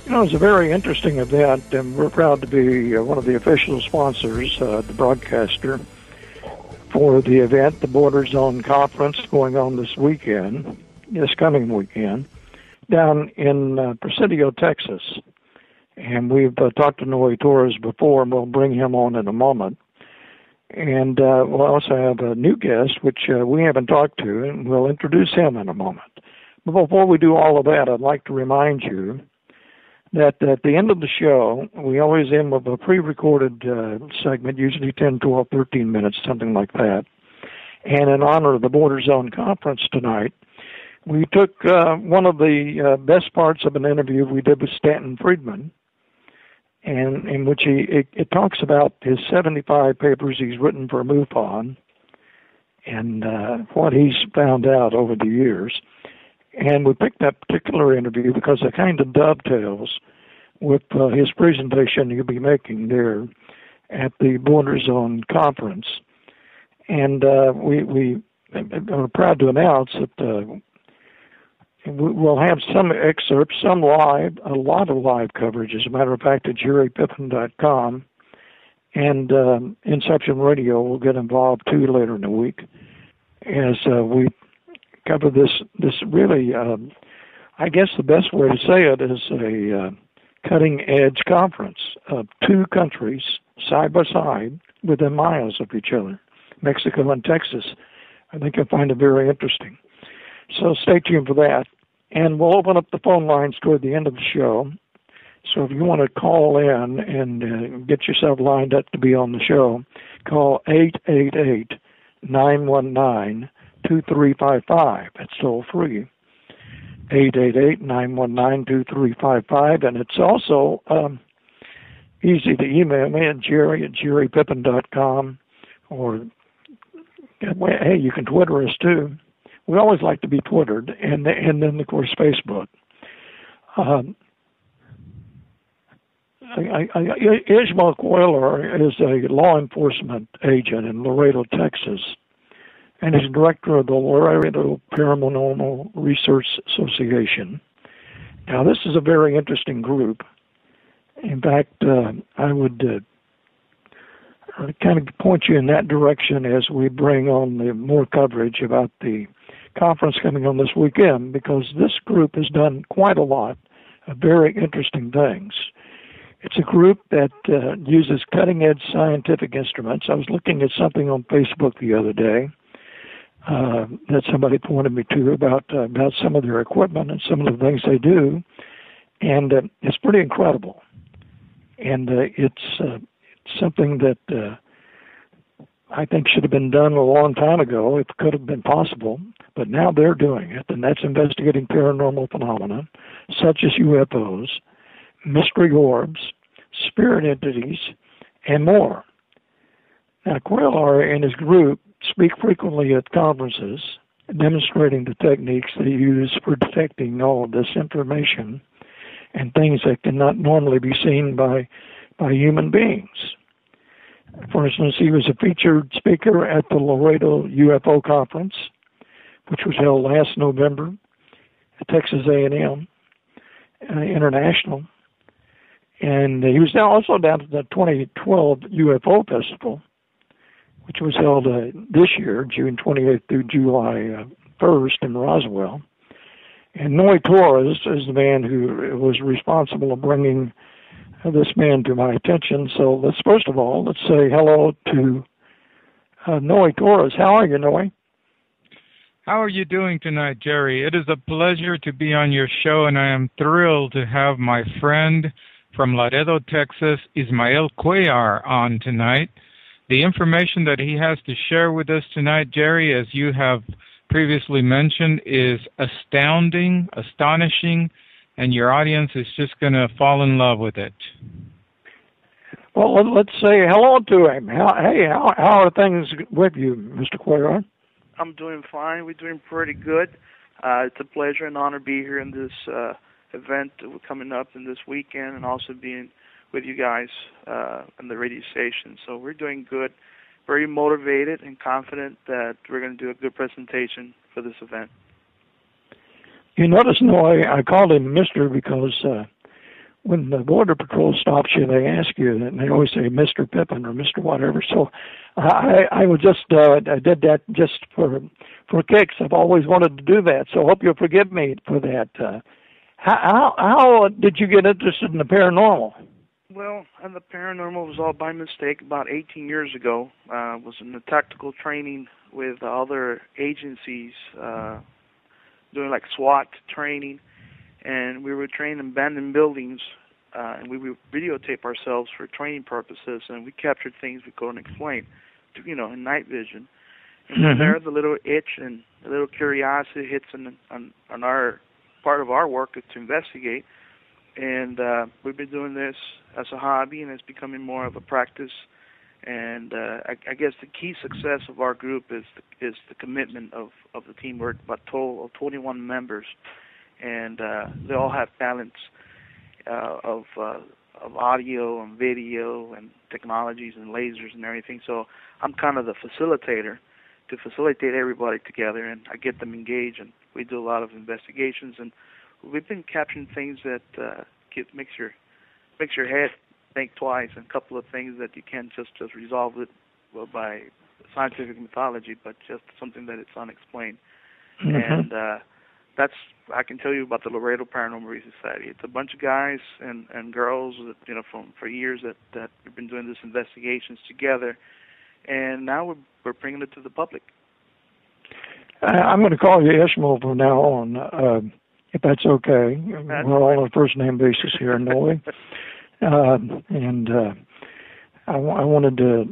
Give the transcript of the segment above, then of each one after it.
You know, it's a very interesting event, and we're proud to be one of the official sponsors, the broadcaster, for the event, the Border Zone Conference, going on this coming weekend, down in Presidio, Texas. And we've talked to Noe Torres before, and we'll bring him on in a moment. And we'll also have a new guest, which we haven't talked to, and we'll introduce him in a moment. But before we do all of that, I'd like to remind you that at the end of the show, we always end with a pre-recorded segment, usually 10, 12, 13 minutes, something like that. And in honor of the Border Zone Conference tonight, we took one of the best parts of an interview we did with Stanton Friedman, and in which it talks about his 75 papers he's written for MUFON and what he's found out over the years. And we picked that particular interview because it kind of dovetails with his presentation he'll be making there at the Border Zone Conference. And we are proud to announce that we'll have some excerpts, some live, a lot of live coverage, as a matter of fact, at jerrypippin.com. And Inception Radio will get involved, too, later in the week as we cover this really, I guess the best way to say it is a cutting-edge conference of two countries side by side within miles of each other, Mexico and Texas. I think you'll find it very interesting. So stay tuned for that. And we'll open up the phone lines toward the end of the show. So if you want to call in and get yourself lined up to be on the show, call 888-919-2355. It's toll free. 888-919-2355. And it's also easy to email me at jerry@jerrypippin.com, or hey, you can Twitter us too. We always like to be Twittered, and then of course Facebook. Ismael Cuellar is a law enforcement agent in Laredo, Texas, and is director of the Laredo Paranormal Research Association. Now, this is a very interesting group. In fact, I would kind of point you in that direction as we bring on the more coverage about the conference coming on this weekend, because this group has done quite a lot of very interesting things. It's a group that uses cutting-edge scientific instruments. I was looking at something on Facebook the other day that somebody pointed me to about some of their equipment and some of the things they do, and it's pretty incredible. And it's something that I think should have been done a long time ago, if it could have been possible, but now they're doing it, and that's investigating paranormal phenomena, such as UFOs, mystery orbs, spirit entities, and more. Now, Cuellar and his group speak frequently at conferences, demonstrating the techniques they use for detecting all of this information and things that cannot normally be seen by human beings. For instance, he was a featured speaker at the Laredo UFO Conference, which was held last November at Texas A&M International. And he was also down at the 2012 UFO Festival, which was held this year, June 28th through July 1st in Roswell. And Noe Torres is the man who was responsible for bringing this man to my attention. So let's first of all, let's say hello to Noe Torres. How are you, Noe? How are you doing tonight, Jerry? It is a pleasure to be on your show, and I am thrilled to have my friend from Laredo, Texas, Ismael Cuellar, on tonight. The information that he has to share with us tonight, Jerry, as you have previously mentioned, is astounding, astonishing, and your audience is just going to fall in love with it. Well, let's say hello to him. How are things with you, Mr. Cuellar? I'm doing fine. We're doing pretty good. It's a pleasure and honor to be here in this event coming up in this weekend, and also being with you guys on the radio station. So we're doing good, very motivated and confident that we're going to do a good presentation for this event. You notice, Noe, I called him Mr. because when the Border Patrol stops you, they ask you, and they always say Mr. Pippin or Mr. whatever. So I was just I did that just for kicks. I've always wanted to do that, so I hope you'll forgive me for that. How did you get interested in the paranormal? Well, and the paranormal was all by mistake. About 18 years ago, was in the tactical training with other agencies, doing like SWAT training, and we were trained in abandoned buildings, and we would videotape ourselves for training purposes, and we captured things we couldn't explain, in night vision. And from there, the little itch and the little curiosity hits on our part of our work is to investigate. And we've been doing this as a hobby, and it's becoming more of a practice. And I guess the key success of our group is the commitment of the team. We're about a total of 21 members, and they all have talents of audio and video and technologies and lasers and everything. So I'm kind of the facilitator to facilitate everybody together, and I get them engaged, and we do a lot of investigations. And we've been capturing things that makes your head think twice, and a couple of things that you can't just resolve it by scientific mythology, but just something that it's unexplained. And that's I can tell you about the Laredo Paranormal Research Society. It's a bunch of guys and girls that for years that we've been doing these investigations together, and now we're bringing it to the public. I'm going to call you Ismael from now on. If that's okay. We're all on a first-name basis here, Noe. And I wanted to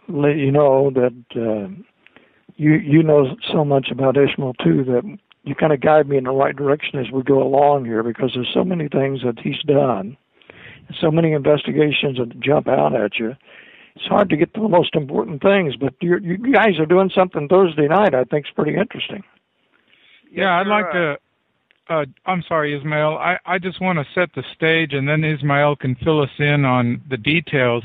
let you know that you know so much about Ismael, too, that you kind of guide me in the right direction as we go along here, because there's so many things that he's done, and so many investigations that jump out at you. It's hard to get to the most important things, but you guys are doing something Thursday night I think is pretty interesting. Yeah, I'd like to... I'm sorry, Ismael. I just want to set the stage, and then Ismael can fill us in on the details.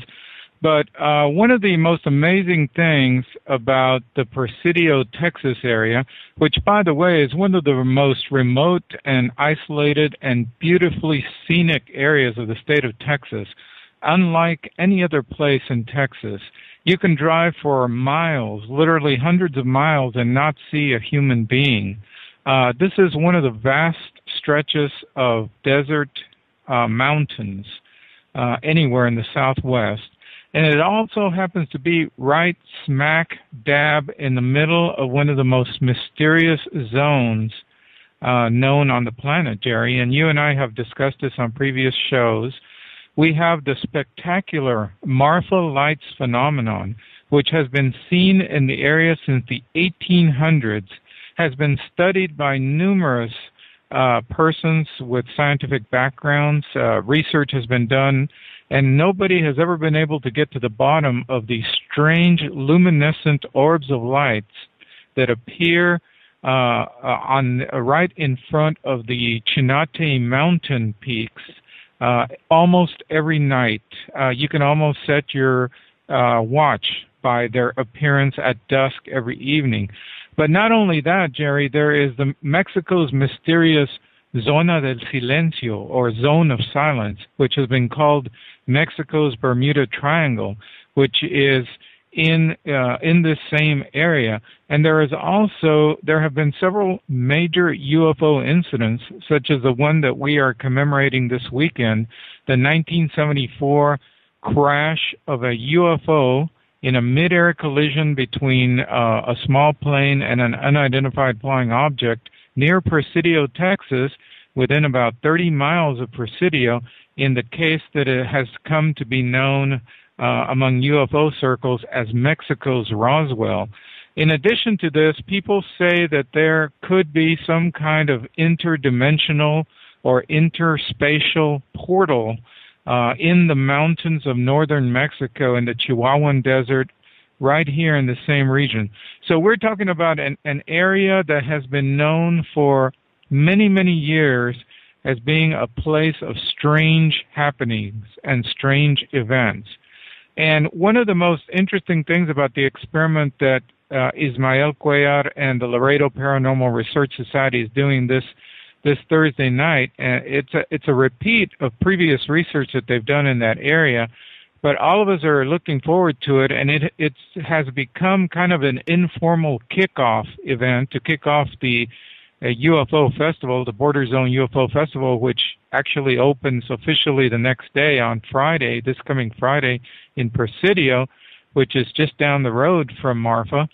But one of the most amazing things about the Presidio, Texas area, which, by the way, is one of the most remote and isolated and beautifully scenic areas of the state of Texas, unlike any other place in Texas, you can drive for miles, literally hundreds of miles, and not see a human being. This is one of the vast stretches of desert mountains anywhere in the Southwest. And it also happens to be right smack dab in the middle of one of the most mysterious zones known on the planet, Jerry. And you and I have discussed this on previous shows. We have the spectacular Marfa Lights phenomenon, which has been seen in the area since the 1800s, has been studied by numerous persons with scientific backgrounds. Research has been done, and nobody has ever been able to get to the bottom of these strange luminescent orbs of lights that appear right in front of the Chinate mountain peaks almost every night. You can almost set your watch by their appearance at dusk every evening. But not only that, Jerry, there is Mexico's mysterious Zona del Silencio, or Zone of Silence, which has been called Mexico's Bermuda Triangle, which is in this same area. And there have been several major UFO incidents, such as the one that we are commemorating this weekend, the 1974 crash of a UFO in a mid-air collision between a small plane and an unidentified flying object near Presidio, Texas, within about 30 miles of Presidio, in the case that it has come to be known among UFO circles as Mexico's Roswell. In addition to this, people say that there could be some kind of interdimensional or interspatial portal in the mountains of northern Mexico in the Chihuahuan Desert, right here in the same region. So we're talking about an area that has been known for many, many years as being a place of strange happenings and strange events. And one of the most interesting things about the experiment that Ismael Cuellar and the Laredo Paranormal Research Society is doing this this Thursday night. And it's a repeat of previous research that they've done in that area. But all of us are looking forward to it, and it has become kind of an informal kickoff event to kick off the UFO Festival, the Border Zone UFO Festival, which actually opens officially the next day on Friday, this coming Friday, in Presidio, which is just down the road from Marfa.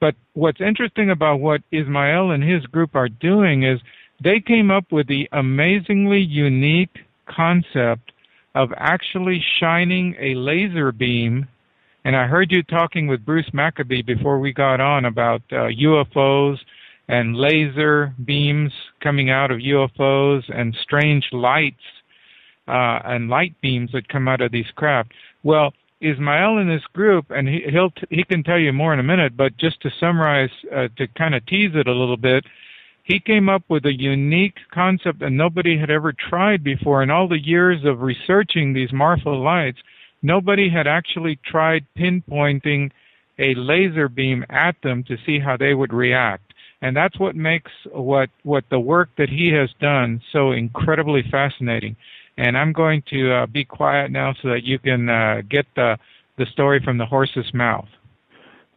But what's interesting about what Ismael and his group are doing is they came up with the amazingly unique concept of actually shining a laser beam. And I heard you talking with Bruce Maccabee before we got on about UFOs and laser beams coming out of UFOs and strange lights and light beams that come out of these craft. Well, Ismael and his group, and he can tell you more in a minute, but just to summarize, to kind of tease it a little bit, he came up with a unique concept that nobody had ever tried before. In all the years of researching these Marfa Lights, nobody had actually tried pinpointing a laser beam at them to see how they would react. And that's what makes what the work that he has done so incredibly fascinating. And I'm going to be quiet now so that you can get the story from the horse's mouth.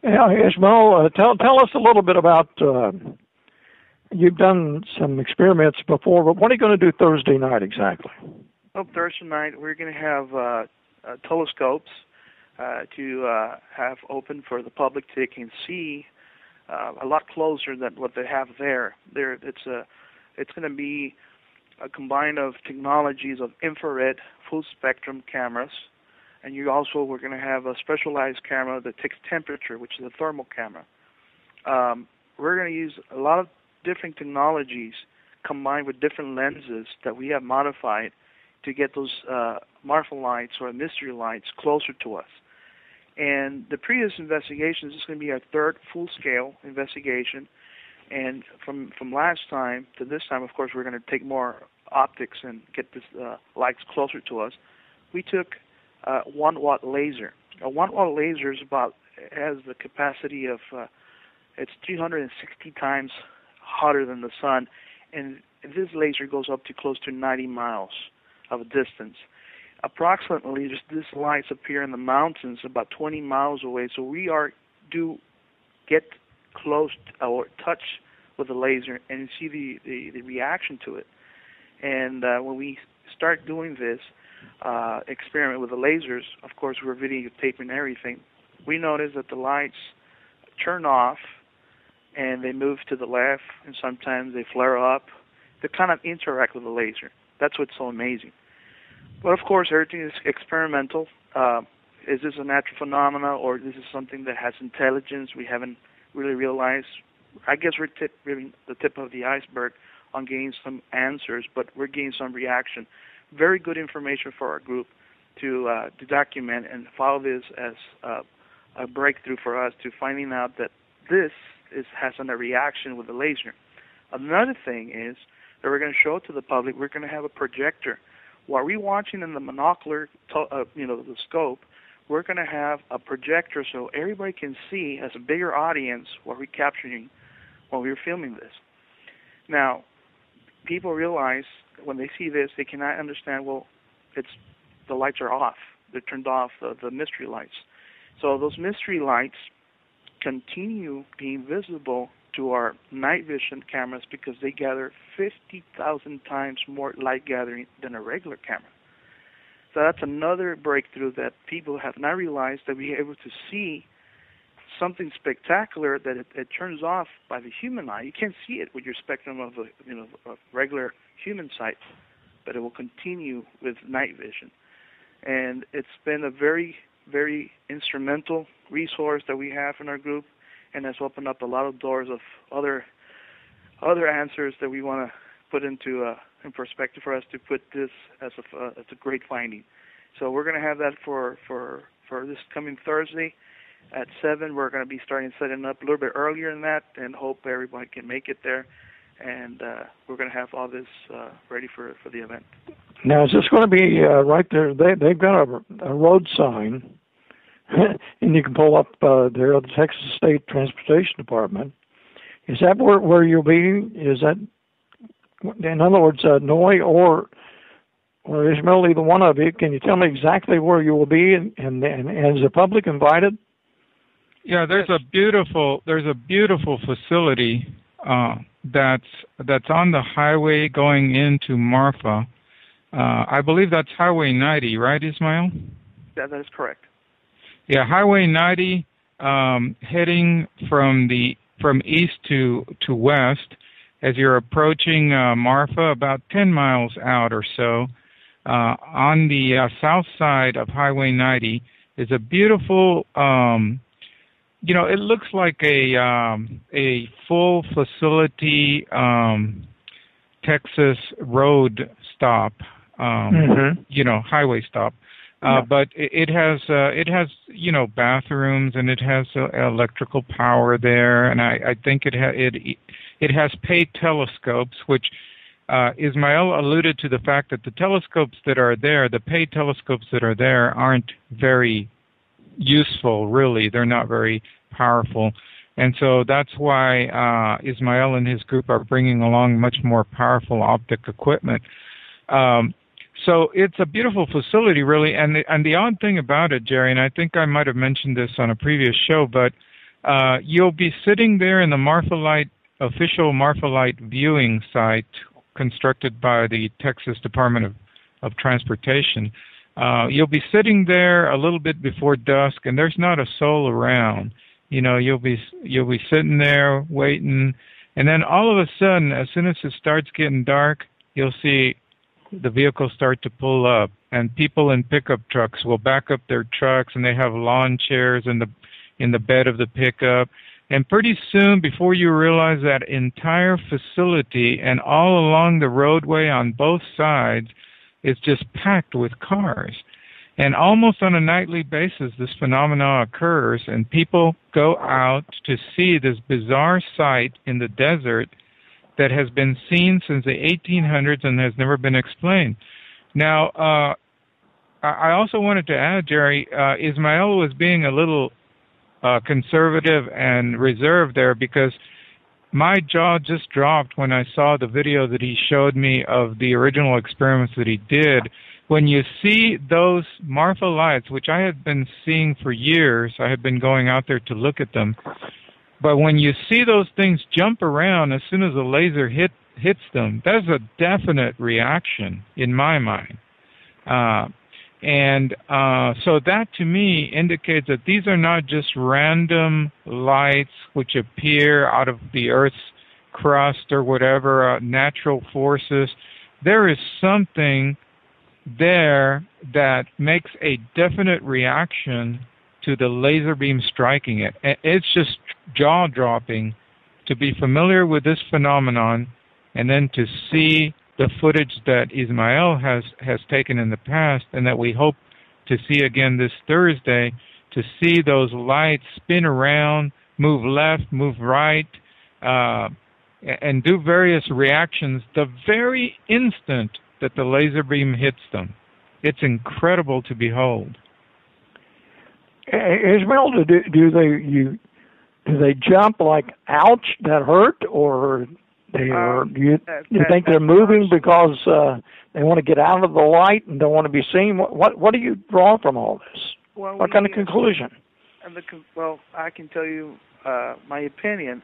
Yeah, Ismael, tell us a little bit about... You've done some experiments before, but what are you going to do Thursday night exactly? Well, Thursday night we're going to have telescopes to have open for the public to can see a lot closer than what they have there. It's going to be a combine of technologies of infrared, full spectrum cameras, and we're going to have a specialized camera that takes temperature, which is a thermal camera. We're going to use a lot of different technologies combined with different lenses that we have modified to get those Marfa lights or mystery lights closer to us. And the previous investigations is going to be our third full-scale investigation. And from last time to this time, of course, we're going to take more optics and get this lights closer to us. We took a 1-watt laser. A 1-watt laser has the capacity of it's 360 times hotter than the sun, and this laser goes up to close to 90 miles of a distance. Approximately, these lights appear in the mountains about 20 miles away, so we do get close or touch with the laser and see the reaction to it. And when we start doing this experiment with the lasers, of course we're videotaping everything, we notice that the lights turn off and they move to the left, and sometimes they flare up. They kind of interact with the laser. That's what's so amazing. But of course, everything is experimental. Is this a natural phenomena, or this is something that has intelligence we haven't really realized? I guess we're really the tip of the iceberg on getting some answers, but we're getting some reaction. Very good information for our group to document and follow this as a breakthrough for us to finding out that this has a reaction with the laser. Another thing is that we're going to show to the public. We're going to have a projector. While we're watching in the monocular, the scope, we're going to have a projector so everybody can see as a bigger audience what we're capturing while we're filming this. Now, people realize when they see this, they cannot understand, well, the lights are off. They're turned off, the mystery lights. So those mystery lights continue being visible to our night vision cameras because they gather 50,000 times more light gathering than a regular camera. So that's another breakthrough that people have not realized, that we're able to see something spectacular that it turns off by the human eye. You can't see it with your spectrum of a regular human sight, but it will continue with night vision. And it's been a very, very instrumental resource that we have in our group, and has opened up a lot of doors of other answers that we want to put into in perspective for us to put this as a great finding. So we're going to have that for this coming Thursday at 7. We're going to be setting up a little bit earlier than that, and hope everybody can make it there. And we're going to have all this ready for the event. Now, is this going to be right there? They've got a road sign, and you can pull up there at the Texas State Transportation Department. Is that where you'll be? Is that In other words, Noe or Ismael, either one of you, can you tell me exactly where you will be, and is the public invited? Yeah, there's a beautiful facility that's on the highway going into Marfa. I believe that's Highway 90, right, Ismael? Yeah, that is correct. Yeah, Highway 90, heading from east to west, as you're approaching Marfa, about 10 miles out or so. On the south side of Highway 90 is a beautiful, it looks like a full facility Texas road stop, highway stop. But it has bathrooms, and it has electrical power there, and I think it has paid telescopes, which Ismael alluded to the fact that the telescopes that are there, the paid telescopes that are there, aren't very useful, really. They're not very powerful. And so that's why Ismael and his group are bringing along much more powerful optic equipment. So it's a beautiful facility, really. And the odd thing about it, Jerry, and I think I might have mentioned this on a previous show, but you'll be sitting there in the official Marfa Light viewing site constructed by the Texas Department of Transportation. You'll be sitting there a little bit before dusk, and there's not a soul around. You'll be sitting there waiting, and then all of a sudden, as soon as it starts getting dark, you'll see the vehicles start to pull up, and people in pickup trucks will back up their trucks, and they have lawn chairs in the bed of the pickup. And pretty soon, before you realize, that entire facility and all along the roadway on both sides is just packed with cars. And almost on a nightly basis, this phenomenon occurs, and people go out to see this bizarre sight in the desert that has been seen since the 1800s and has never been explained. Now, I also wanted to add, Jerry, Ismael was being a little conservative and reserved there, because my jaw just dropped when I saw the video that he showed me of the original experiments that he did. When you see those Marfa Lights, which I had been seeing for years, I had been going out there to look at them, but when you see those things jump around as soon as a laser hits them, that's a definite reaction in my mind. So that to me indicates that these are not just random lights which appear out of the Earth's crust or whatever, natural forces. There is something there that makes a definite reaction to the laser beam striking it. It's just jaw-dropping to be familiar with this phenomenon, and then to see the footage that Ismael has taken in the past, and that we hope to see again this Thursday, to see those lights spin around, move left, move right, and do various reactions the very instant that the laser beam hits them. It's incredible to behold. Ismael, do they jump like, ouch, that hurt, or do you think they're moving because they want to get out of the light and don't want to be seen? What do you draw from all this? Well, what kind of conclusion? I can tell you my opinion.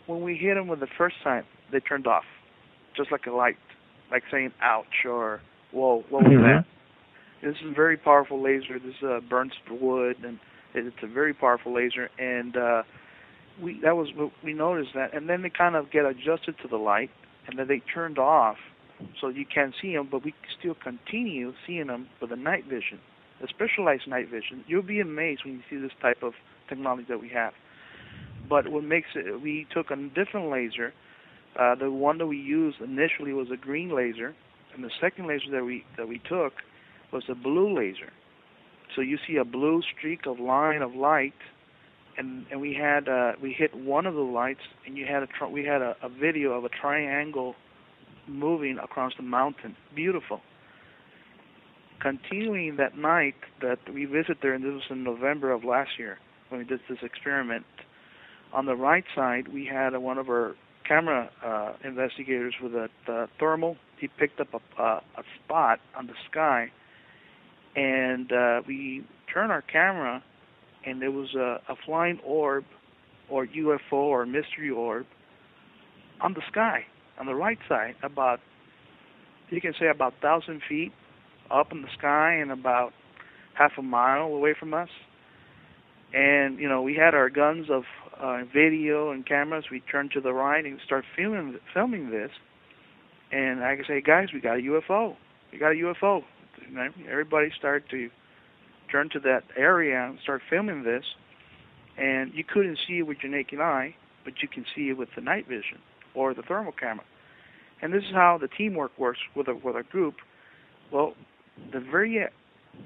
When we hit them with the first time, they turned off, just like a light, like saying ouch or whoa, what was that? This is a very powerful laser. This burns wood, and it's a very powerful laser, and we noticed that, and then they kind of get adjusted to the light, and then they turned off, so you can't see them, but we still continue seeing them with the night vision, the specialized night vision. You'll be amazed when you see this type of technology that we have. But what makes it, we took a different laser. The one that we used initially was a green laser, and the second laser that we took was a blue laser. So you see a blue streak of line of light, and we hit one of the lights, and we had a video of a triangle moving across the mountain. Beautiful. Continuing that night that we visited there, and this was in November of last year when we did this experiment, on the right side we had one of our camera investigators with a thermal. He picked up a spot on the sky, and we turned our camera, and there was a flying orb, or UFO, or mystery orb, on the sky, on the right side, about, you can say about 1,000 feet up in the sky and about half a mile away from us. And, you know, we had our guns of video and cameras. We turned to the right and start filming this. And I could say, guys, we got a UFO. We got a UFO. And everybody started to turn to that area and start filming this. And you couldn't see it with your naked eye, but you can see it with the night vision or the thermal camera. And this is how the teamwork works with a group. Well, the very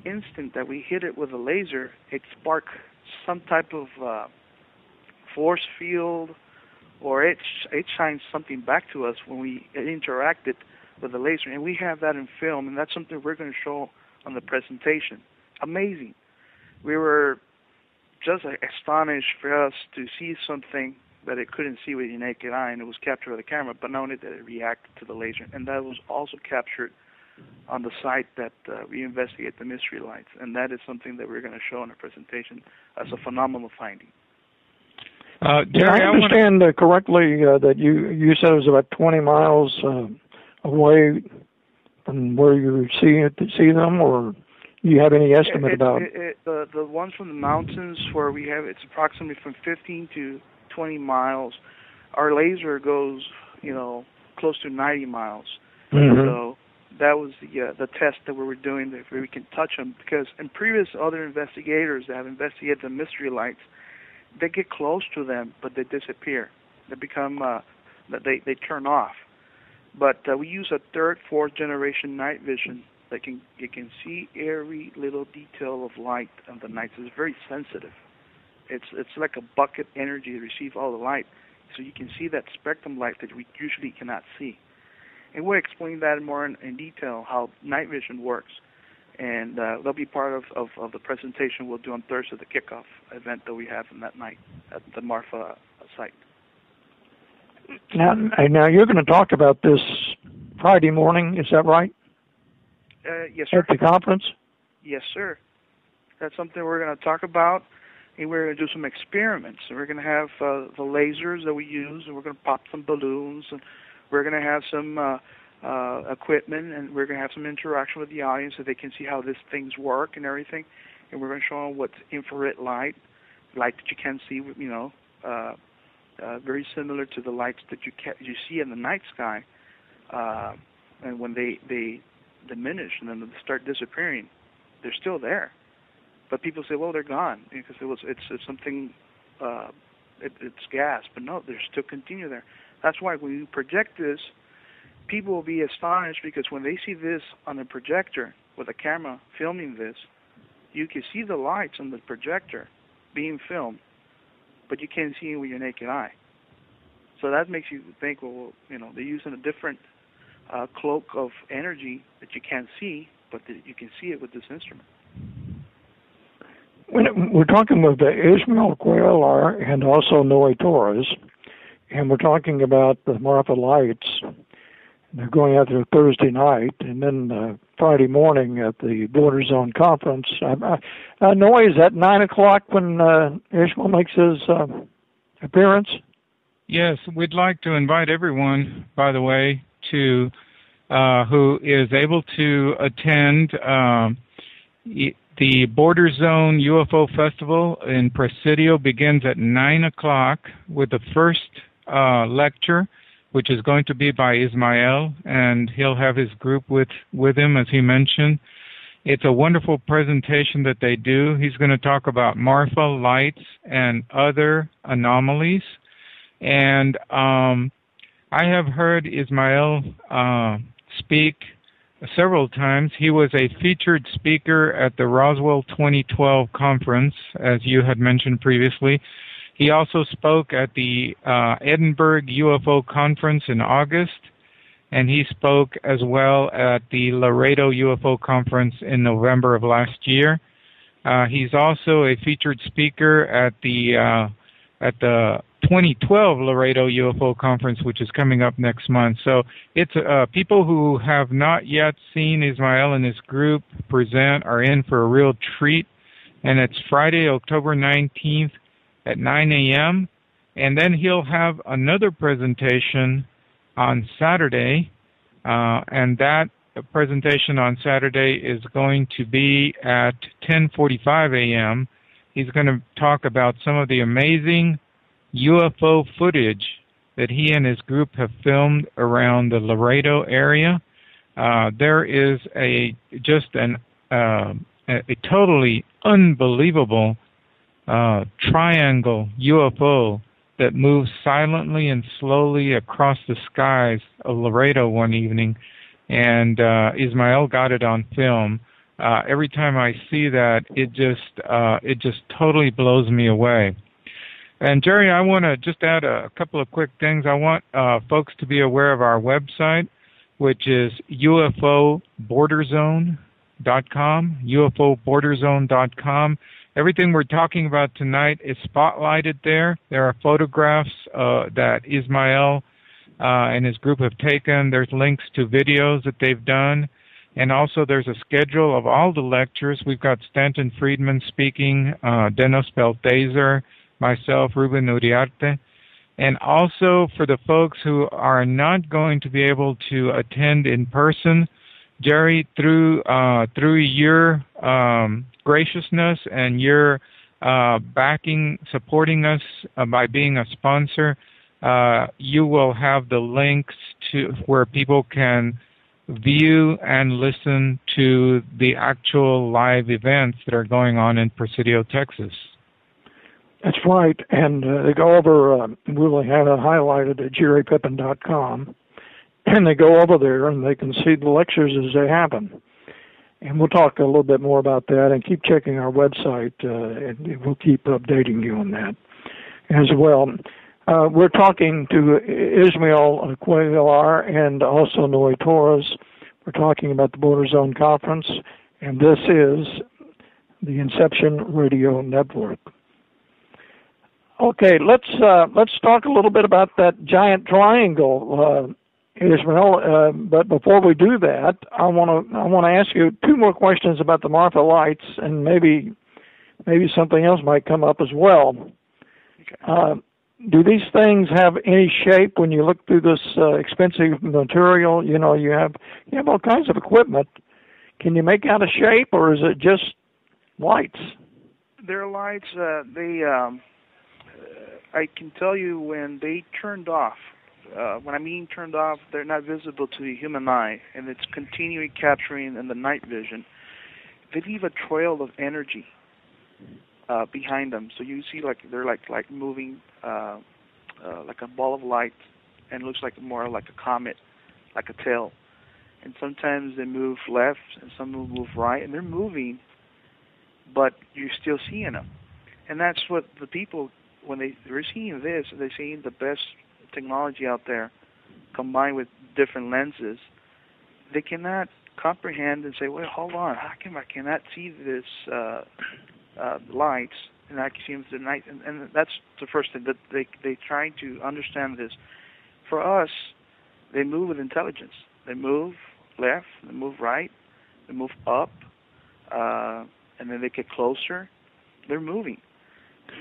instant that we hit it with a laser, it sparked some type of force field, or it shines something back to us when we interacted with the laser. And we have that in film, and that's something we're going to show on the presentation. Amazing. We were just astonished for us to see something that it couldn't see with your naked eye, and it was captured by the camera, but not only did it react to the laser, and that was also captured on the site that we investigate the mystery lights, and that is something that we're going to show in our presentation as a phenomenal finding. Did I understand correctly that you said it was about 20 miles away from where you see them, or do you have any estimate about it? The ones from the mountains where we have, it's approximately from 15 to 20 miles. Our laser goes, you know, close to 90 miles. Mm-hmm. So that was the test that we were doing, that we can touch them, because in previous other investigators that have investigated the mystery lights, they get close to them, but they disappear. They become, they turn off. But we use a third, fourth generation night vision that you can see every little detail of light on the night. So it's very sensitive. It's like a bucket energy to receive all the light. So you can see that spectrum light that we usually cannot see. And we'll explain that more in detail, how night vision works. And that'll be part of the presentation we'll do on Thursday, the kickoff event that we have in that night at the Marfa site. Now you're going to talk about this Friday morning, is that right? Yes, sir. At the conference? Yes, sir. That's something we're going to talk about, and we're going to do some experiments. And we're going to have the lasers that we use, and we're going to pop some balloons, and we're going to have some equipment, and we're going to have some interaction with the audience so they can see how these things work and everything. And we're going to show them what's infrared light that you can see, you know, very similar to the lights that you see in the night sky. And when they diminish and then they start disappearing, they're still there. But people say, well, they're gone because it's something, it's gas. But no, they still continue there. That's why when you project this, people will be astonished, because when they see this on a projector with a camera filming this, you can see the lights on the projector being filmed, but you can't see it with your naked eye. So that makes you think, well, you know, they're using a different cloak of energy that you can't see, but that you can see it with this instrument. We're talking with Ismael Cuellar and also Noe Torres, and we're talking about the Marfa Lights. They're going out there Thursday night, and then Friday morning at the Border Zone conference. Noe, is that 9 o'clock when Ismael makes his appearance? Yes, we'd like to invite everyone, by the way, to who is able to attend the Border Zone UFO Festival in Presidio. Begins at 9 o'clock with the first lecture, which is going to be by Ismael, and he'll have his group with him, as he mentioned. It's a wonderful presentation that they do. He's going to talk about Marfa Lights and other anomalies. And I have heard Ismael speak several times. He was a featured speaker at the Roswell 2012 conference, as you had mentioned previously. He also spoke at the Edinburgh UFO conference in August, and he spoke as well at the Laredo UFO conference in November of last year. He's also a featured speaker at the 2012 Laredo UFO Conference, which is coming up next month. So it's people who have not yet seen Ismael and his group present are in for a real treat. And it's Friday, October 19th at 9 a.m. And then he'll have another presentation on Saturday. And that presentation on Saturday is going to be at 10:45 a.m. He's going to talk about some of the amazing UFO footage that he and his group have filmed around the Laredo area. There is a totally unbelievable triangle UFO that moves silently and slowly across the skies of Laredo one evening, and Ismael got it on film. Every time I see that, it just totally blows me away. And Jerry, I want to just add a couple of quick things. I want folks to be aware of our website, which is UFOBorderZone.com, UFOBorderZone.com. Everything we're talking about tonight is spotlighted there. There are photographs that Ismael and his group have taken. There's links to videos that they've done. And also there's a schedule of all the lectures. We've got Stanton Friedman speaking, Denos Belthazer, myself, Ruben Uriarte. And also for the folks who are not going to be able to attend in person, Jerry, through your graciousnh and your backing, supporting us by being a sponsor, you will have the links to where people can view and listen to the actual live events that are going on in Presidio, Texas. That's right, and they go over, we will have it highlighted at jerrypippin.com, and they go over there and they can see the lectures as they happen. And we'll talk a little bit more about that, and keep checking our website, and we'll keep updating you on that as well. We're talking to Ismael Cuellar and also Noe Torres. We're talking about the Border Zone Conference, and this is the Inception Radio Network. Okay, let's talk a little bit about that giant triangle, Ismael. But before we do that, I want to ask you two more questions about the Marfa Lights, and maybe something else might come up as well. Okay. Do these things have any shape when you look through this expensive material? You know, you have all kinds of equipment. Can you make out a shape, or is it just lights? They're lights. I can tell you when they turned off. When I mean turned off, they're not visible to the human eye, and it's continually capturing in the night vision. They leave a trail of energy behind them, so you see they're like moving like a ball of light, and it looks like more like a comet, like a tail. And sometimes they move left, and some move right, and they're moving, but you're still seeing them. And that's what the people, when they're seeing this, they're seeing the best technology out there combined with different lenses. They cannot comprehend and say, well, hold on, how come I cannot see this lights, and I can see them the night? And that's the first thing, that they try to understand this. For us, they move with intelligence. They move left, they move right, they move up, and then they get closer. They're moving.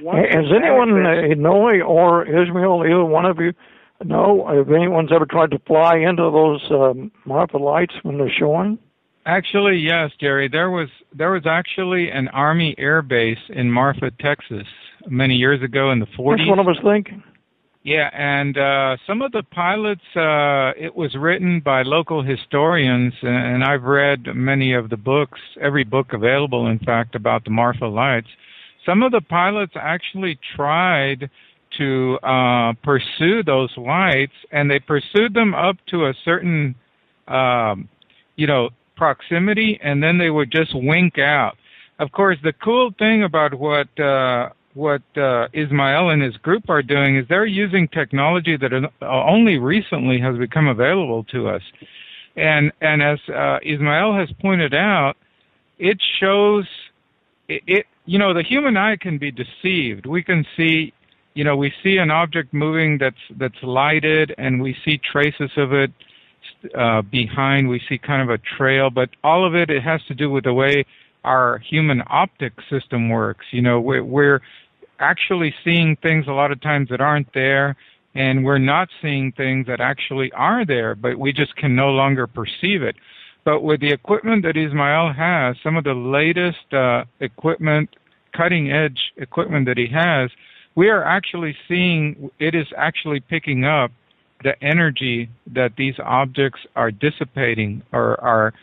Has anyone, Noe or Ismael, either one of you, know if anyone's ever tried to fly into those Marfa Lights when they're showing? Actually, yes, Jerry. There was actually an Army air base in Marfa, Texas, many years ago in the 40s. That's what I was thinking. Yeah, and some of the pilots, it was written by local historians, and I've read many of the books, every book available, in fact, about the Marfa Lights. Some of the pilots actually tried to pursue those lights, and they pursued them up to a certain, proximity, and then they would just wink out. Of course, the cool thing about what Ismael and his group are doing is they're using technology that only recently has become available to us. And as Ismael has pointed out, it shows, the human eye can be deceived. We can see we see an object moving that's lighted, and we see traces of it behind. We see kind of a trail, but all of it has to do with the way our human optic system works. We're actually seeing things a lot of times that aren't there, and we're not seeing things that actually are there, but we just can no longer perceive it. But with the equipment that Ismael has, some of the latest equipment, cutting-edge equipment that he has, we are actually seeing it is actually picking up the energy that these objects are dissipating or are,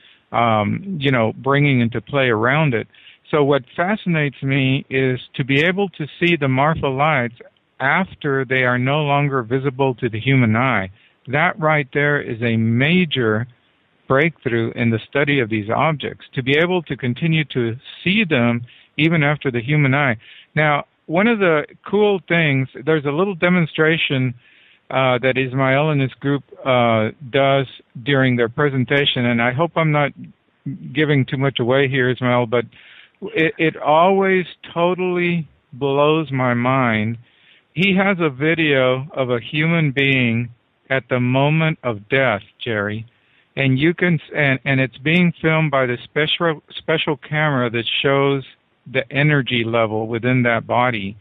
bringing into play around it. So what fascinates me is to be able to see the Marfa Lights after they are no longer visible to the human eye. That right there is a major breakthrough in the study of these objects, to be able to continue to see them even after the human eye. Now, one of the cool things, there's a little demonstration that Ismael and his group does during their presentation, and I hope I'm not giving too much away here, Ismael, but it always totally blows my mind. He has a video of a human being at the moment of death, Jerry, and you can, and it's being filmed by the special camera that shows the energy level within that body.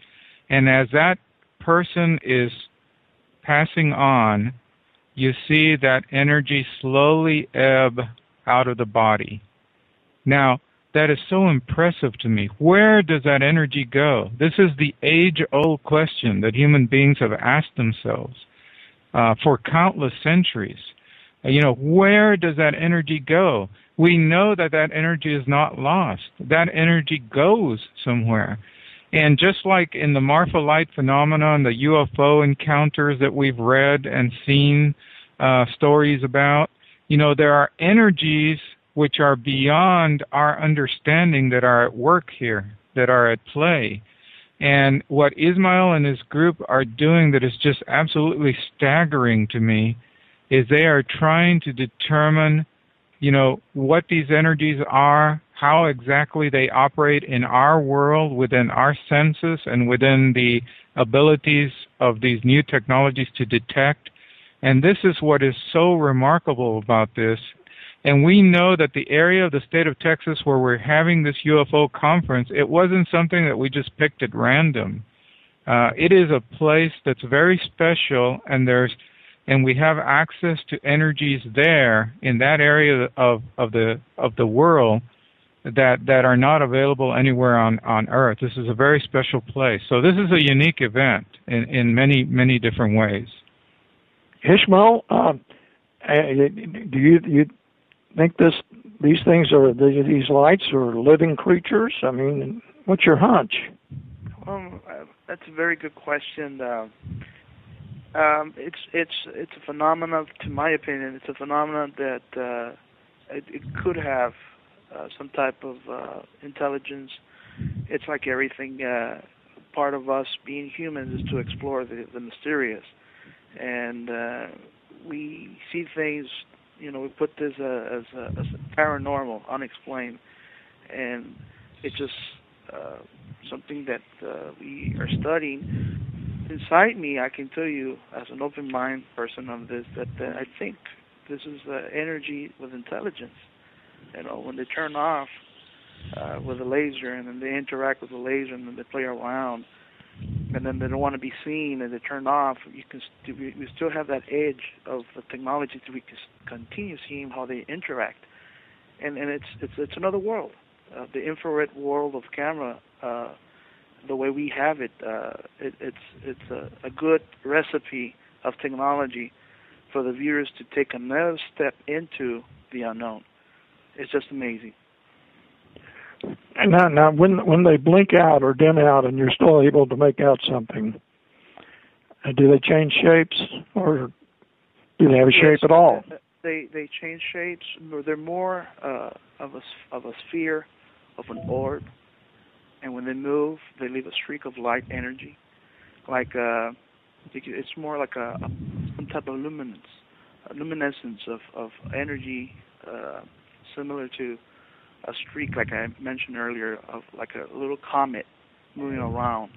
And as that person is passing on, you see that energy slowly ebb out of the body. Now, that is so impressive to me. Where does that energy go? This is the age-old question that human beings have asked themselves for countless centuries. Where does that energy go? We know that that energy is not lost. That energy goes somewhere. And just like in the Marfa Light phenomenon, the UFO encounters that we've read and seen stories about, there are energies which are beyond our understanding that are at work here, that are at play. And what Ismael and his group are doing that is just absolutely staggering to me is they are trying to determine, what these energies are, how exactly they operate in our world, within our senses, and within the abilities of these new technologies to detect. And this is what is so remarkable about this. And we know that the area of the state of Texas where we're having this UFO conference, it wasn't something that we just picked at random. It is a place that's very special, and we have access to energies there in that area of the world that are not available anywhere on Earth. This is a very special place. So this is a unique event in many, many different ways. Ismael, do you think these things are these lights are living creatures? I mean, what's your hunch? That's a very good question. It's a phenomenon. To my opinion, it's a phenomenon that it could have some type of intelligence. It's like everything. Part of us being human is to explore the mysterious, and we see things. We put this as paranormal, unexplained, and it's just something that we are studying. Inside me, I can tell you, as an open mind person on this, that I think this is energy with intelligence. When they turn off with a laser, and then they interact with the laser, and then they play around, and then they don't want to be seen, and they turn off. We still have that edge of the technology that we can continue seeing how they interact, and it's another world, the infrared world of camera. The way we have it, it's a good recipe of technology for the viewers to take another step into the unknown. It's just amazing. And now, when they blink out or dim out, and you're still able to make out something, do they change shapes, or do they have a shape at all? They change shapes. They're more of a sphere, of an orb, and when they move, they leave a streak of light energy, like it's more like some type of luminescence of energy, similar to a streak, like I mentioned earlier, of like a little comet moving around.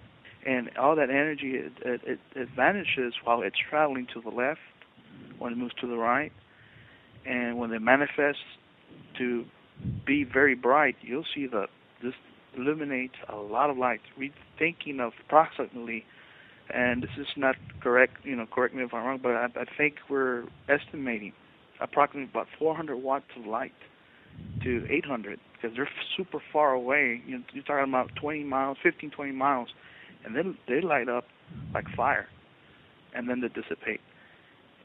and all that energy it vanishes while it's traveling to the left when it moves to the right, and when it manifests to be very bright, you'll see this illuminates a lot of light. We're thinking of approximately, and this is not correct, correct me if I'm wrong, but I think we're estimating approximately about 400 watts of light to 800, because they're super far away. You're talking about 20 miles, 15, 20 miles, and then they light up like fire, and then they dissipate.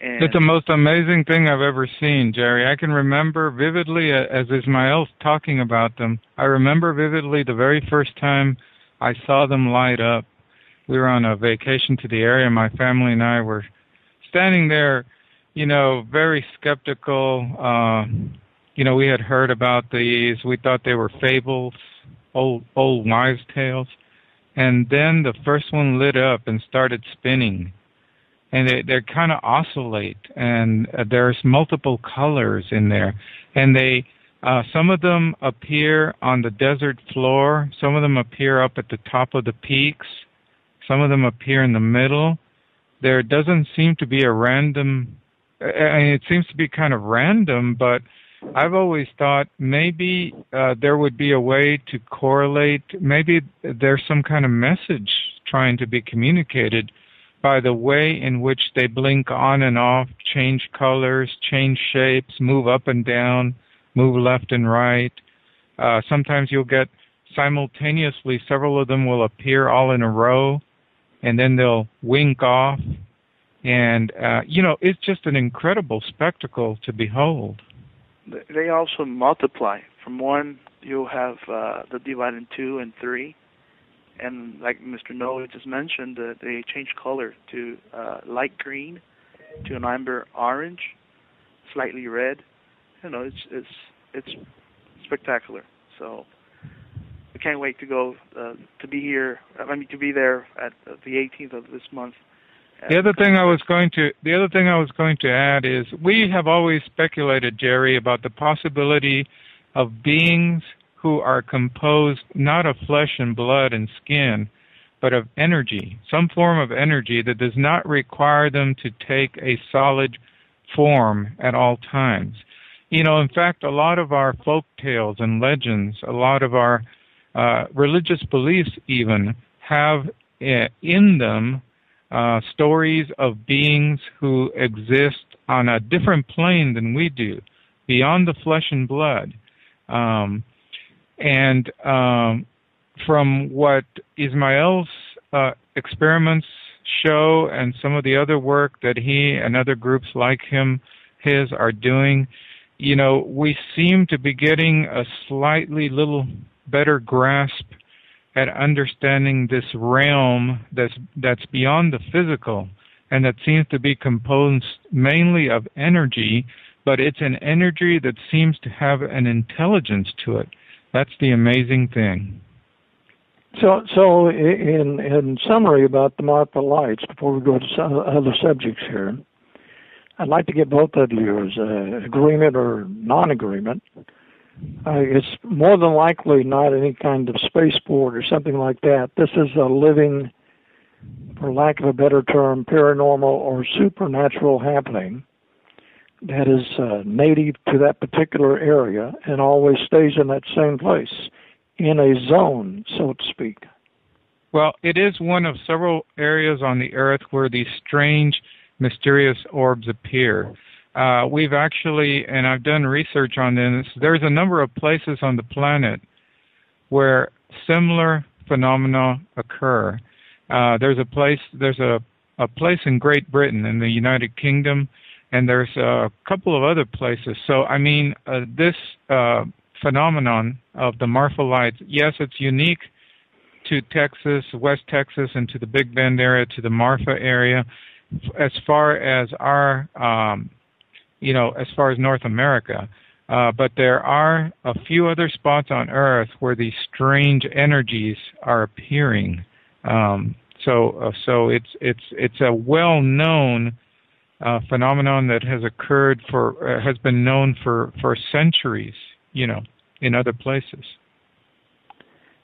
And it's the most amazing thing I've ever seen, Jerry. I can remember vividly, as Ismael's talking about them, I remember vividly the very first time I saw them light up. We were on a vacation to the area. My family and I were standing there, very skeptical. We had heard about these. We thought they were fables, old wives' tales. And then the first one lit up and started spinning. And they kind of oscillate, and there's multiple colors in there. And some of them appear on the desert floor. Some of them appear up at the top of the peaks. Some of them appear in the middle. There doesn't seem to be a random, it seems to be kind of random, but I've always thought maybe there would be a way to correlate. Maybe there's some kind of message trying to be communicated by the way in which they blink on and off, change colors, change shapes, move up and down, move left and right. Sometimes you'll get simultaneously, several of them will appear all in a row, and then they'll wink off. And, it's just an incredible spectacle to behold. They also multiply. From one, you'll have the divide in 2 and 3. And like Mr. Noe just mentioned, they change color to light green, to an amber orange, slightly red. It's spectacular. So I can't wait to go to be here. To be there at the 18th of this month. The other thing I was going to add is we have always speculated, Jerry, about the possibility of beings who are composed not of flesh and blood and skin, but of energy, some form of energy that does not require them to take a solid form at all times. In fact, a lot of our folk tales and legends, a lot of our religious beliefs even, have in them stories of beings who exist on a different plane than we do, beyond the flesh and blood. And from what Ismael's experiments show and some of the other work that he and other groups like his are doing, we seem to be getting a slightly little better grasp at understanding this realm that's beyond the physical, and that seems to be composed mainly of energy, but it's an energy that seems to have an intelligence to it. That's the amazing thing. So in summary about the Marfa Lights, before we go to some other subjects here, I'd like to get both of yours agreement or non-agreement. It's more than likely not any kind of spaceport or something like that. This is a living, for lack of a better term, paranormal or supernatural happening that is native to that particular area and always stays in that same place, in a zone, so to speak. Well, it is one of several areas on the Earth where these strange, mysterious orbs appear. We've actually, and I've done research on this, there's a number of places on the planet where similar phenomena occur. There's a place in Great Britain, in the United Kingdom, and there's a couple of other places. So, this phenomenon of the Marfa Lights, yes, it's unique to Texas, West Texas, and to the Big Bend area, to the Marfa area. As far as our, as far as North America, but there are a few other spots on Earth where these strange energies are appearing. So it's a well-known phenomenon that has occurred has been known for centuries, in other places.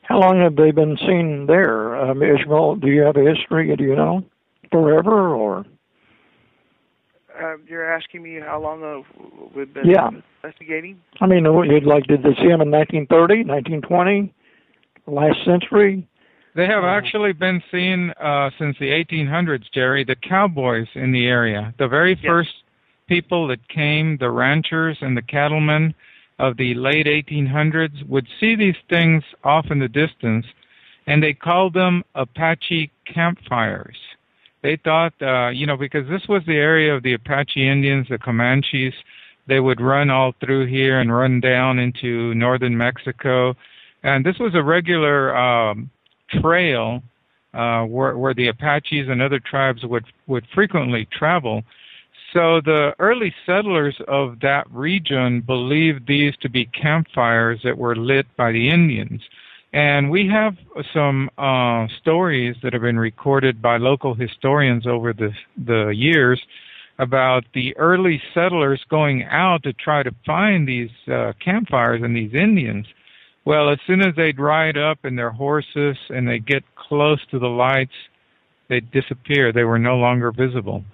How long have they been seen there? Ismael, do you have a history? Do you know? Forever, or? You're asking me how long we've been investigating? I mean, did they see them in 1930, 1920, last century? They have actually been seen since the 1800s, Jerry. The cowboys in the area, the very first people that came, the ranchers and the cattlemen of the late 1800s, would see these things off in the distance, and they called them Apache campfires. They thought, because this was the area of the Apache Indians, the Comanches. They would run all through here and run down into northern Mexico. And this was a regular trail where the Apaches and other tribes would frequently travel. So the early settlers of that region believed these to be campfires that were lit by the Indians. And we have some stories that have been recorded by local historians over the years about the early settlers going out to try to find these campfires and these Indians. Well, as soon as they'd ride up in their horses and they get close to the lights, they'd disappear. They were no longer visible.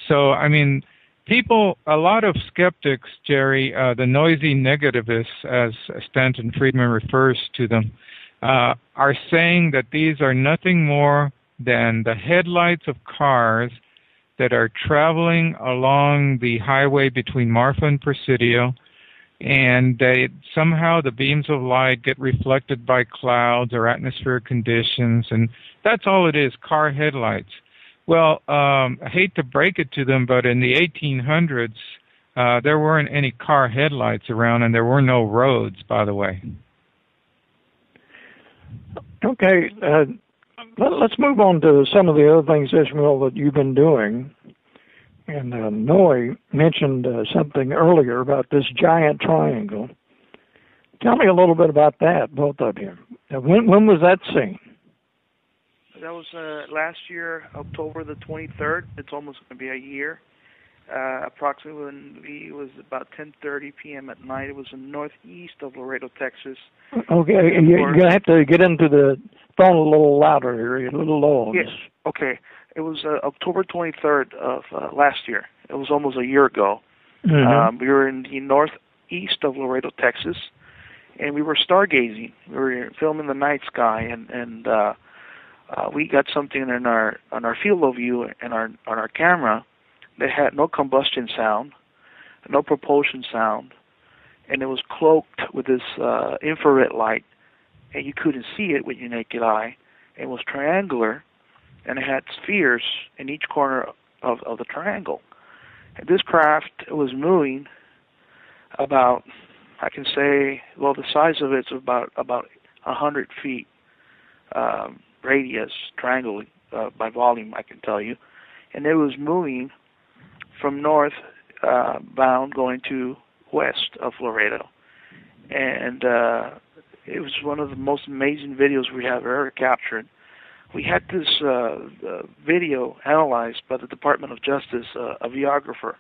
So, I mean, a lot of skeptics, Jerry, the noisy negativists, as Stanton Friedman refers to them, are saying that these are nothing more than the headlights of cars that are traveling along the highway between Marfa and Presidio, and somehow the beams of light get reflected by clouds or atmospheric conditions, and that's all it is, car headlights. Well, I hate to break it to them, but in the 1800s, there weren't any car headlights around, and there were no roads, by the way. Okay, let's move on to some of the other things, Ismael, that you've been doing. And Noe mentioned something earlier about this giant triangle. Tell me a little bit about that, both of you. When was that seen? That was last year, October the 23rd. It's almost going to be a year. Approximately when it was about 10:30 p.m. at night. It was in northeast of Laredo, Texas. Okay, you're going to have to get into the phone a little louder here. You're a little low on this. Okay. It was October 23rd of last year. It was almost a year ago. Mm-hmm. We were in the northeast of Laredo, Texas, and we were stargazing. We were filming the night sky, and we got something on our field of view and on our camera that had no combustion sound, no propulsion sound, and it was cloaked with this infrared light, and you couldn't see it with your naked eye. It was triangular, and it had spheres in each corner of the triangle. And this craft was moving about, I can say, well, the size of it's about 100 feet radius, triangle by volume, I can tell you. And it was moving from north bound going to west of Laredo. And it was one of the most amazing videos we have ever captured. We had this video analyzed by the Department of Justice, a videographer.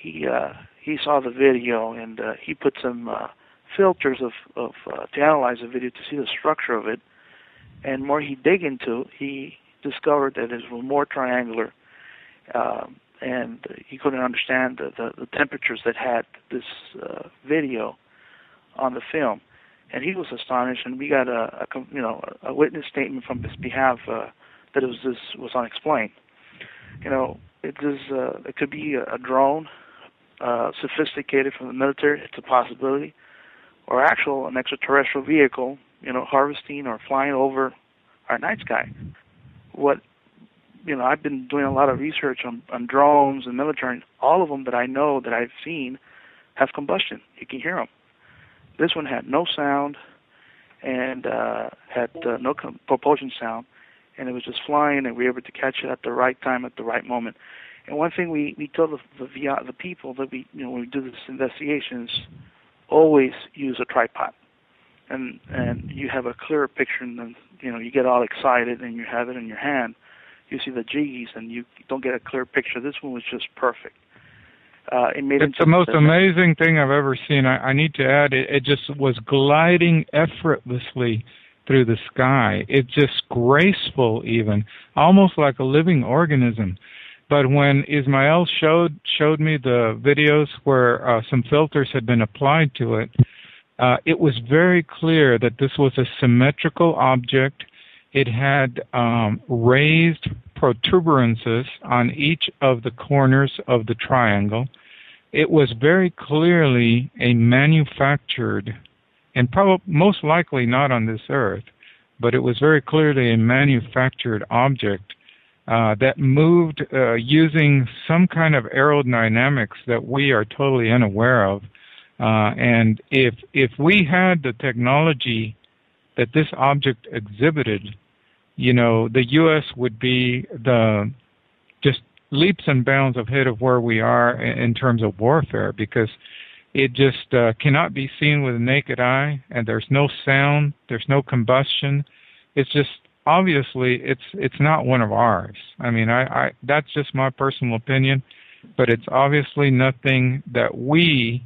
He saw the video, and he put some filters to analyze the video to see the structure of it. And more he dig into, he discovered that it was more triangular, and he couldn't understand the temperatures that had this video on the film. And he was astonished, and we got a witness statement from his behalf that this was unexplained. It could be a drone, sophisticated from the military. It's a possibility, or an extraterrestrial vehicle, harvesting or flying over our night sky. I've been doing a lot of research on drones and military. All of them that I know that I've seen have combustion. You can hear them. This one had no sound and had no propulsion sound, and it was just flying, and we were able to catch it at the right time, at the right moment. And one thing we tell the people that when we do this investigations, always use a tripod, and you have a clearer picture, and then you get all excited and you have it in your hand. You see the jiggies, and you don't get a clear picture. This one was just perfect. It made it's the most amazing thing I've ever seen. I need to add, it just was gliding effortlessly through the sky. It's just graceful even, almost like a living organism. But when Ismael showed me the videos where some filters had been applied to it, it was very clear that this was a symmetrical object. It had raised protuberances on each of the corners of the triangle. It was very clearly a manufactured, and most likely not on this earth, but it was very clearly a manufactured object that moved using some kind of aerodynamics that we are totally unaware of. And if we had the technology that this object exhibited, you know, the U.S. would be just leaps and bounds ahead of where we are in terms of warfare, because it just cannot be seen with the naked eye, and there's no sound, there's no combustion. It's just obviously it's not one of ours. I mean, I that's just my personal opinion, but it's obviously nothing that we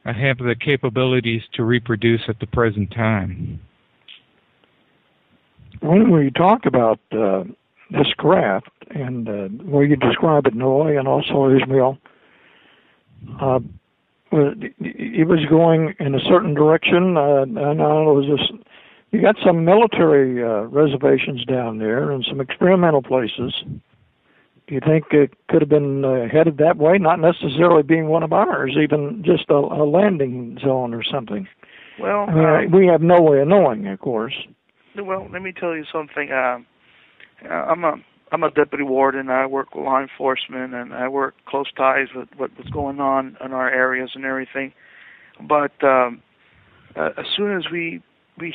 have the capabilities to reproduce at the present time. When we talk about this craft and where you describe it, Noe, and also Ismael, it was going in a certain direction. And it was just, you got some military reservations down there and some experimental places. Do you think it could have been headed that way? Not necessarily being one of ours, even just a landing zone or something. Well, I mean, we have no way of knowing, of course. Well, let me tell you something. I'm a deputy warden. I work with law enforcement, and I work close ties with what's going on in our areas and everything. But as soon as we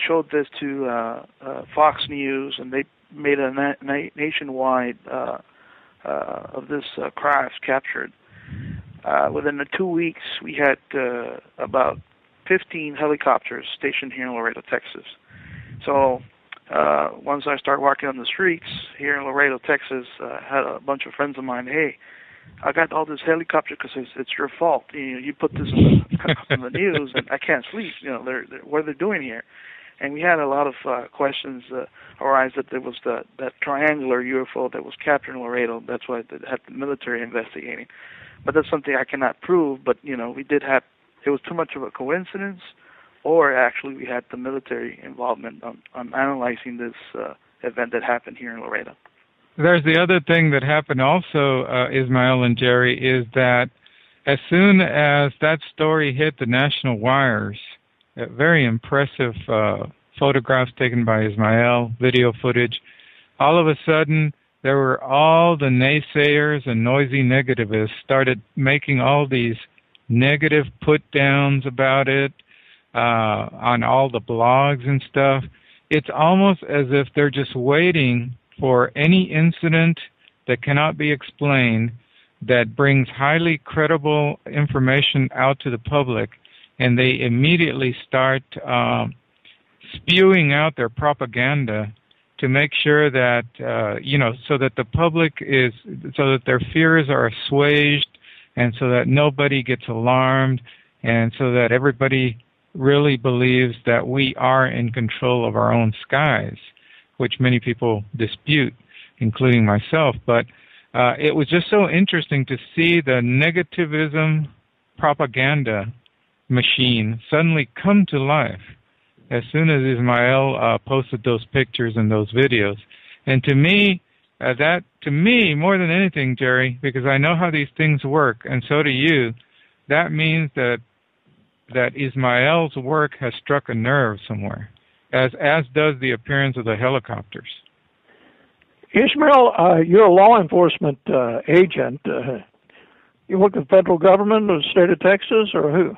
showed this to Fox News, and they made a nationwide of this craft captured, within the 2 weeks we had about 15 helicopters stationed here in Laredo, Texas. So once I started walking on the streets here in Laredo, Texas, I had a bunch of friends of mine, hey, I got all this helicopter because it's your fault. You put this in the news, and I can't sleep. You know, what are they doing here? And we had a lot of questions arise that there was that triangular UFO that was captured in Laredo. That's why they had the military investigating. But that's something I cannot prove. But, you know, we did have, it was too much of a coincidence, or actually we had the military involvement on analyzing this event that happened here in Laredo. There's the other thing that happened also, Ismael and Jerry, is that as soon as that story hit the national wires, very impressive photographs taken by Ismael, video footage, all of a sudden there were all the naysayers and noisy negativists started making all these negative put-downs about it on all the blogs and stuff. It's almost as if they're just waiting for any incident that cannot be explained that brings highly credible information out to the public, and they immediately start spewing out their propaganda to make sure that, so that the public so that their fears are assuaged, and so that nobody gets alarmed, and so that everybody really believes that we are in control of our own skies, which many people dispute, including myself. But it was just so interesting to see the negativism propaganda machine suddenly come to life as soon as Ismael posted those pictures and those videos. And to me, more than anything, Jerry, because I know how these things work, and so do you, that means that Ismael's work has struck a nerve somewhere, as does the appearance of the helicopters. Ismael, you're a law enforcement agent. You work for the federal government or the state of Texas, or who?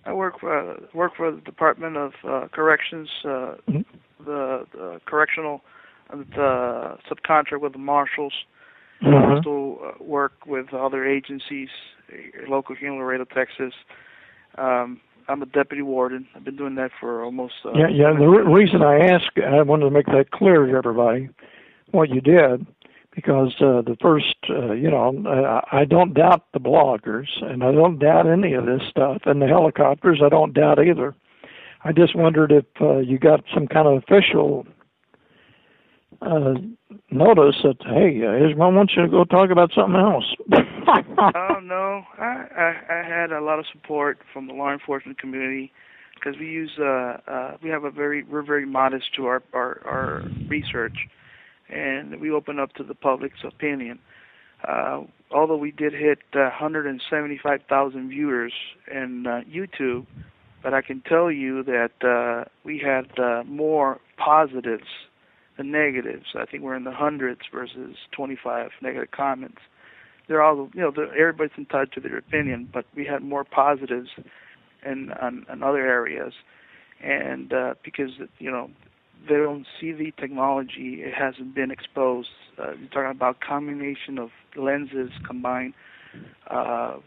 I work for the Department of Corrections, the correctional, the subcontract with the marshals. I also work with other agencies, local here in Laredo, Texas. I'm a deputy warden. I've been doing that for almost... The reason I asked, I wanted to make that clear to everybody, what you did, because the first, I don't doubt the bloggers, and I don't doubt any of this stuff, and the helicopters I don't doubt either. I just wondered if you got some kind of official notice that, hey, Ismael wants you to go talk about something else. Oh, no. I had a lot of support from the law enforcement community because we use, we're very modest to our research, and we open up to the public's opinion. Although we did hit 175,000 viewers in YouTube, but I can tell you that we had more positives than negatives. I think we're in the hundreds versus 25 negative comments. They're all, everybody's entitled to their opinion, but we had more positives in other areas, and because they don't see the technology, it hasn't been exposed. You're talking about combination of lenses combined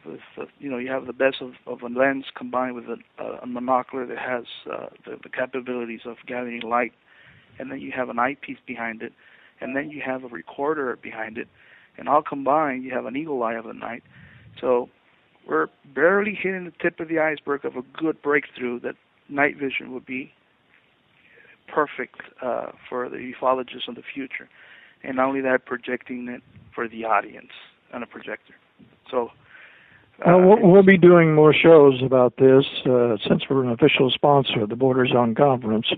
with, you have the best of a lens combined with a monocular that has the capabilities of gathering light, and then you have an eyepiece behind it, and then you have a recorder behind it, and all combined, you have an eagle eye of the night. So we're barely hitting the tip of the iceberg of a good breakthrough that night vision would be perfect for the ufologists of the future. And not only that, projecting it for the audience on a projector. So we'll be doing more shows about this since we're an official sponsor of the Border Zone Conference.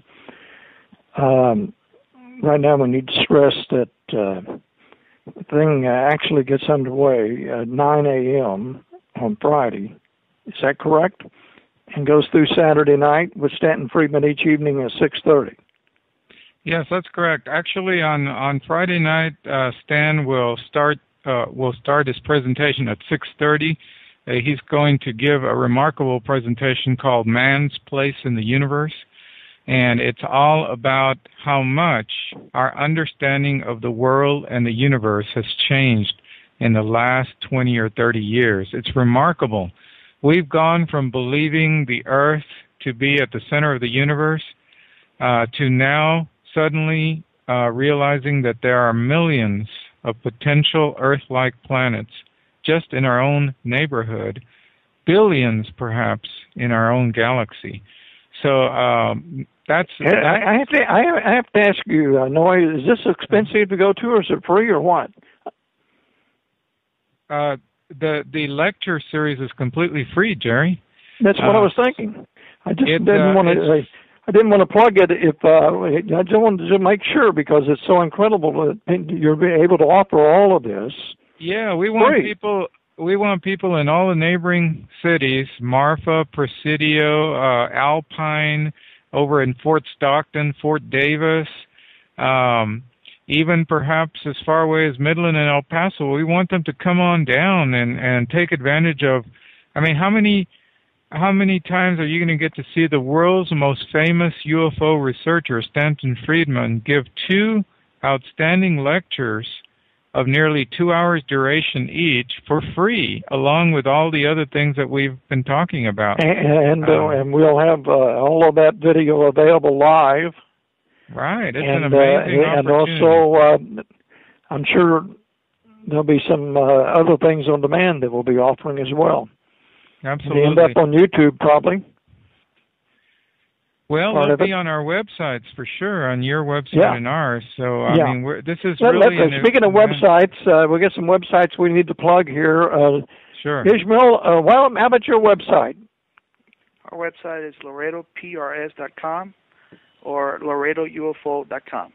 Right now we need to stress that the thing actually gets underway at 9 a.m. on Friday. Is that correct? And goes through Saturday night with Stanton Friedman each evening at 6:30. Yes, that's correct. Actually, on Friday night, Stan will start his presentation at 6:30. He's going to give a remarkable presentation called Man's Place in the Universe, and it's all about how much our understanding of the world and the universe has changed in the last 20 or 30 years. It's remarkable. We've gone from believing the Earth to be at the center of the universe to now suddenly realizing that there are millions of potential Earth-like planets just in our own neighborhood, billions perhaps in our own galaxy. So that's... I have to ask you, Noe, is this expensive to go to, or is it free, or what? The lecture series is completely free, Jerry. That's what I was thinking. I just didn't want to. I didn't want to plug it. I just wanted to make sure because it's so incredible that you're able to offer all of this. Yeah, we want people. We want people in all the neighboring cities: Marfa, Presidio, Alpine, over in Fort Stockton, Fort Davis. Even perhaps as far away as Midland and El Paso. We want them to come on down and take advantage of, I mean, how many times are you going to get to see the world's most famous UFO researcher, Stanton Friedman, give 2 outstanding lectures of nearly 2 hours duration each for free, along with all the other things that we've been talking about. And we'll have all of that video available live. Right, it's an amazing opportunity. And also, I'm sure there'll be some other things on demand that we'll be offering as well. Absolutely. They end up on YouTube, probably. Well, they'll be on our websites for sure, on your website and ours. So, I mean, this is really... Speaking of websites, we got some websites we need to plug here. Sure. Ismael, how about your website? Our website is LaredoPRS.com. or LaredoUFO.com.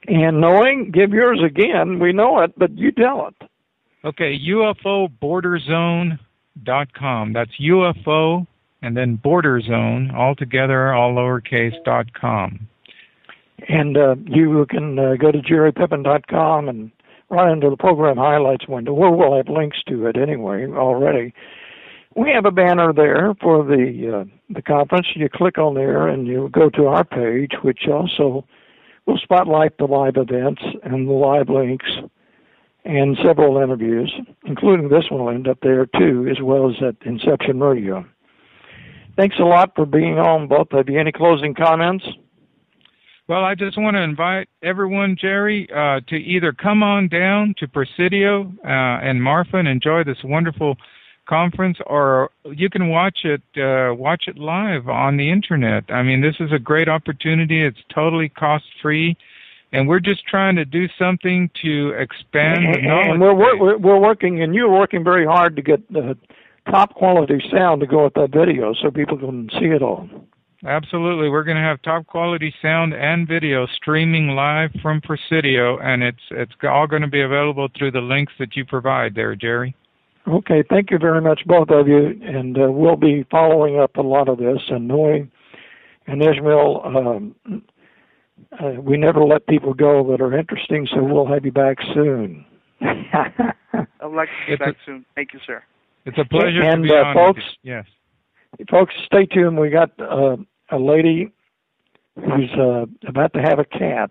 And Noe, give yours again. We know it, but you tell it. Okay, UFOBorderZone.com. That's UFO and then Border Zone, all together, all lowercase, .com. And you can go to jerrypippin.com and right into the program highlights window, where we'll have links to it anyway already. We have a banner there for the conference. You click on there and you go to our page, which also will spotlight the live events and the live links and several interviews, including this one will end up there too, as well as at Inception Radio. Thanks a lot for being on, both of you. Any closing comments? Well, I just want to invite everyone, Jerry, to either come on down to Presidio and Marfa and enjoy this wonderful conference, or you can watch it live on the internet. I mean, this is a great opportunity. It's totally cost-free, and we're just trying to do something to expand the knowledge. And we're working, and you're working very hard to get the top quality sound to go with that video so people can see it all. Absolutely. We're going to have top quality sound and video streaming live from Presidio, and it's all going to be available through the links that you provide there, Jerry. Okay, thank you very much, both of you, and we'll be following up a lot of this. And Noe and Ismael, we never let people go that are interesting, so we'll have you back soon. I'd like to be back soon. Thank you, sir. It's a pleasure to be on. Folks, yes. Folks, stay tuned. We got a lady who's about to have a cat.